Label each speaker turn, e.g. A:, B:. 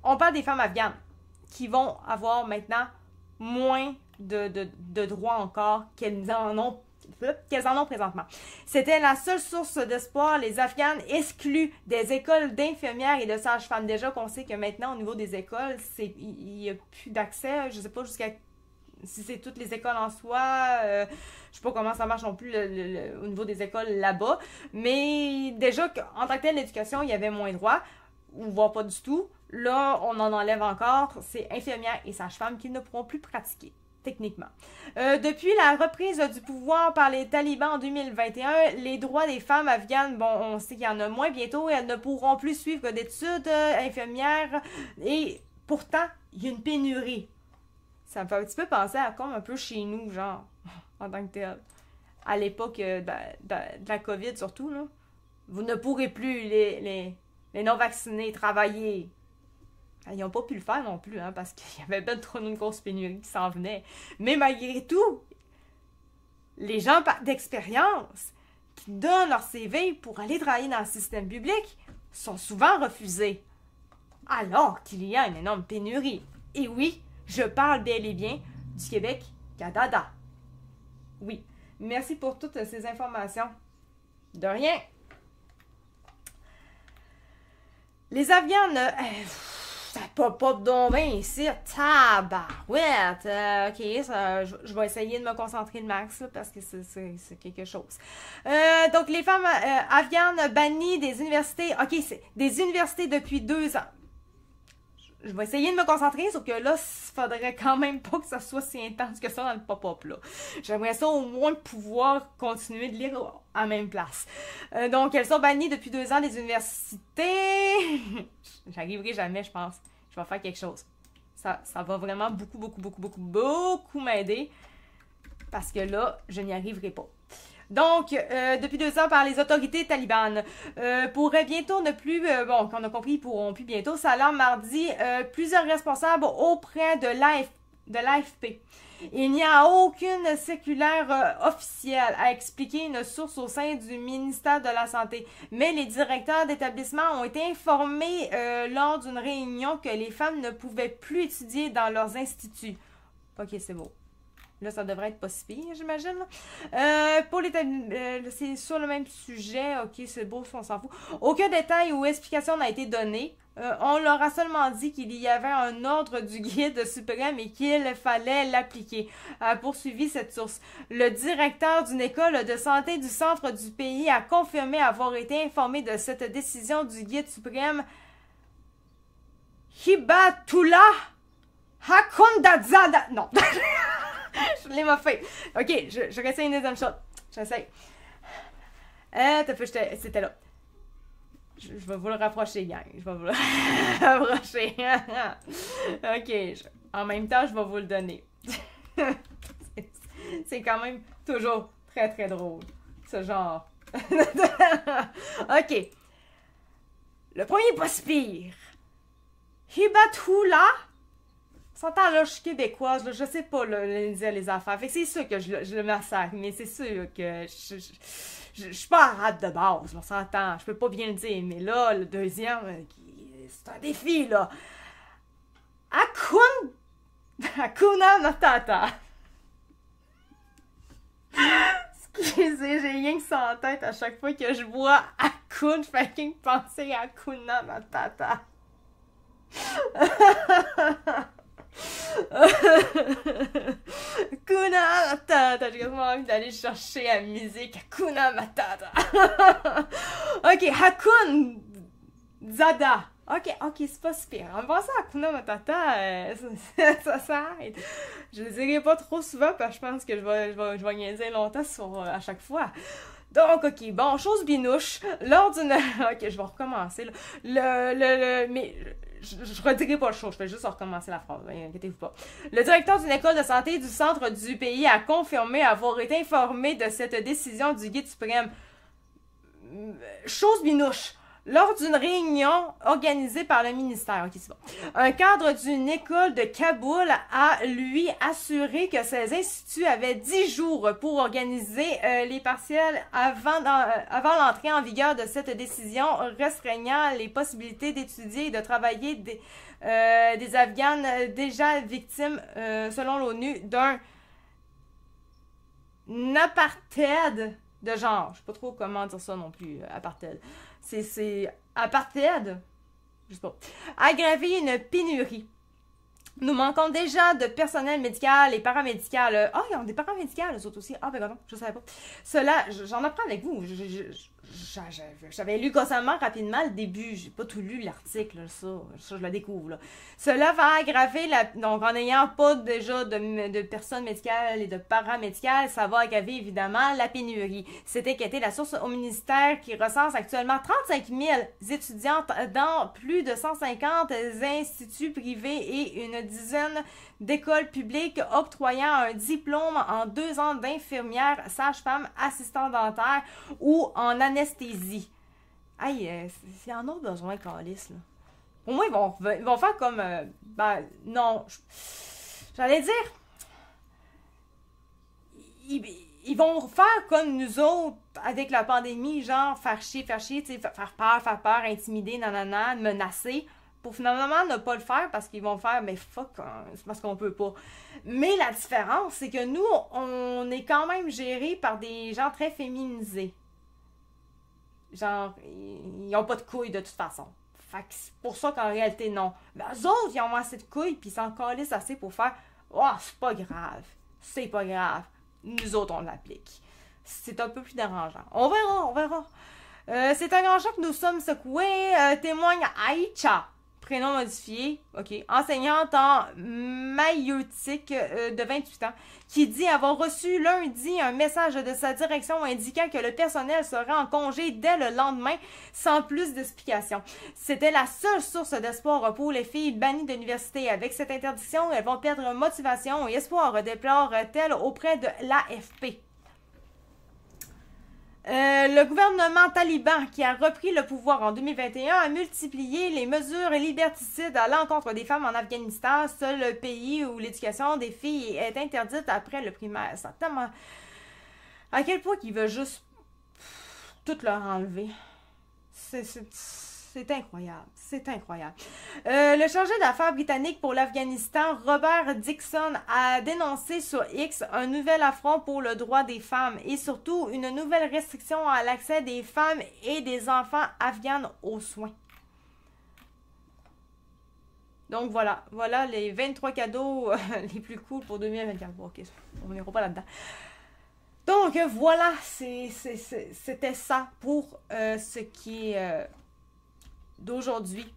A: on parle des femmes afghanes qui vont avoir maintenant moins de droits encore qu'elles en ont présentement. C'était la seule source d'espoir. Les Afghanes exclues des écoles d'infirmières et de sages-femmes. Déjà qu'on sait que maintenant, au niveau des écoles, il n'y a plus d'accès. Je ne sais pas jusqu'à si c'est toutes les écoles en soi. Je ne sais pas comment ça marche non plus au niveau des écoles là-bas. Mais déjà, en tant que telle, l'éducation, il y avait moins droit, ou voire pas du tout. Là, on en enlève encore. C'est infirmières et sages-femmes qui ne pourront plus pratiquer. Techniquement. Depuis la reprise du pouvoir par les talibans en 2021, les droits des femmes afghanes, bon, on sait qu'il y en a moins bientôt et elles ne pourront plus suivre d'études infirmières et pourtant, il y a une pénurie. Ça me fait un petit peu penser à comme un peu chez nous, genre, en tant que tel. À l'époque de la COVID surtout, là. Vous ne pourrez plus, les non-vaccinés, travailler. Ils n'ont pas pu le faire non plus, hein, parce qu'il y avait bien trop une grosse pénurie qui s'en venait. Mais malgré tout, les gens d'expérience qui donnent leur CV pour aller travailler dans le système public sont souvent refusés. Alors qu'il y a une énorme pénurie. Et oui, je parle bel et bien du Québec Canada. Oui, merci pour toutes ces informations. De rien. Les Afghanes... ça pop donc bien ici. Tabarouette. OK, je vais essayer de me concentrer le max là, parce que c'est quelque chose. Donc, les femmes afghanes bannies des universités. OK, c'est des universités depuis 2 ans. Je vais essayer de me concentrer, sauf que là, il faudrait quand même pas que ça soit si intense que ça dans le pop-up, là. J'aimerais ça au moins pouvoir continuer de lire à la même place. Donc, elles sont bannies depuis 2 ans des universités. J'arriverai jamais, je pense. Je vais faire quelque chose. Ça va vraiment beaucoup m'aider. Parce que là, je n'y arriverai pas. Donc, depuis 2 ans, par les autorités talibanes, pourraient bientôt ne plus, bon, qu'on a compris, ils pourront plus bientôt, ça l'a mardi, plusieurs responsables auprès de l'AFP. Il n'y a aucune circulaire officielle à expliquer une source au sein du ministère de la Santé, mais les directeurs d'établissement ont été informés lors d'une réunion que les femmes ne pouvaient plus étudier dans leurs instituts. Ok, c'est beau. Là, ça devrait être pas si pire, j'imagine. Pour c'est sur le même sujet. OK, c'est beau, on s'en fout. Aucun détail ou explication n'a été donné. On leur a seulement dit qu'il y avait un ordre du guide suprême et qu'il fallait l'appliquer. A poursuivi cette source. Le directeur d'une école de santé du centre du pays a confirmé avoir été informé de cette décision du guide suprême. Hibatullah Hakundadzada. Non. Je l'ai ma fait. OK, je réessaye une deuxième shot. J'essaye. C'était là. Je vais vous le rapprocher, gang. Je vais vous le rapprocher. OK. En même temps, je vais vous le donner. C'est quand même toujours très, très drôle. Ce genre. OK. Le premier pas si pire. Hibatullah. S'entend là, je suis québécoise, là, je sais pas là, les affaires. Fait que c'est sûr que je le massacre, mais c'est sûr que je suis pas arabe de base, on s'entend. Je peux pas bien le dire, mais là, le deuxième, c'est un défi, là. Hakuna Matata. Excusez, j'ai rien que ça en tête à chaque fois que je vois Hakun, je fais fucking penser à Hakuna Matata. Hakuna Matata. J'ai quasiment envie d'aller chercher la musique. Hakuna Matata. Ok, Hakun Zada. Ok, c'est pas super. En pensant à Hakuna Matata, ça s'arrête. Je le dirai pas trop souvent parce que je pense que je vais niaiser longtemps à chaque fois. Donc, ok, bon, chose binouche. Lors d'une... Ok, je vais recommencer. Là. Mais... Je redirai pas le show, je vais juste recommencer la phrase, inquiétez-vous pas. Le directeur d'une école de santé du centre du pays a confirmé avoir été informé de cette décision du guide suprême. Chose binouche. Lors d'une réunion organisée par le ministère, ok, c'est bon. Un cadre d'une école de Kaboul a, lui, assuré que ces instituts avaient 10 jours pour organiser les partiels avant l'entrée en vigueur de cette décision restreignant les possibilités d'étudier et de travailler des Afghanes déjà victimes, selon l'ONU, d'un apartheid de genre. Je sais pas trop comment dire ça non plus, apartheid. C'est apartheid, je sais pas. Aggraver une pénurie. Nous manquons déjà de personnel médical et paramédical. Ah, ils ont des paramédicales, eux autres aussi. Ah, ben non, je savais pas. Cela, j'en apprends avec vous. J'avais lu constamment rapidement le début. J'ai pas tout lu l'article, ça je le découvre. Là. Cela va aggraver, donc en n'ayant pas déjà de personnes médicales et de paramédicales, ça va aggraver évidemment la pénurie. C'était qui était la source au ministère qui recense actuellement 35 000 étudiantes dans plus de 150 instituts privés et une dizaine d'écoles publiques octroyant un diplôme en 2 ans d'infirmière, sage-femme, assistant dentaire ou en anesthésie. Aïe, ils en ont besoin, Calice, là. Pour moi, ils vont faire comme... non. J'allais dire... Ils vont faire comme nous autres avec la pandémie, genre faire chier, faire peur, intimider, nanana, menacer, pour finalement ne pas le faire parce qu'ils vont faire, mais fuck, c'est parce qu'on peut pas. Mais la différence, c'est que nous, on est quand même gérés par des gens très féminisés. Genre, ils ont pas de couilles de toute façon. Fait que c'est pour ça qu'en réalité, non. Mais eux autres, ils ont assez de couilles, puis ils s'en calissent assez pour faire « Oh, c'est pas grave. C'est pas grave. Nous autres, on l'applique. » C'est un peu plus dérangeant. On verra. C'est un grand choc que nous sommes secoués. Témoigne Aïcha. Prénom modifié, ok, enseignante en maïeutique de 28 ans, qui dit avoir reçu lundi un message de sa direction indiquant que le personnel serait en congé dès le lendemain, sans plus d'explications. C'était la seule source d'espoir pour les filles bannies de l'université. Avec cette interdiction, elles vont perdre motivation et espoir, déplore-t-elle auprès de l'AFP. Le gouvernement taliban qui a repris le pouvoir en 2021 a multiplié les mesures liberticides à l'encontre des femmes en Afghanistan, seul pays où l'éducation des filles est interdite après le primaire. Ça tellement... À quel point qu'ils veulent juste tout leur enlever. C'est incroyable. C'est incroyable. Le chargé d'affaires britannique pour l'Afghanistan, Robert Dixon, a dénoncé sur X un nouvel affront pour le droit des femmes et surtout une nouvelle restriction à l'accès des femmes et des enfants afghanes aux soins. Donc voilà. Voilà les 23 cadeaux les plus cool pour 2024. Bon, ok, on n'ira pas là-dedans. Donc voilà, c'était ça pour ce qui est... d'aujourd'hui.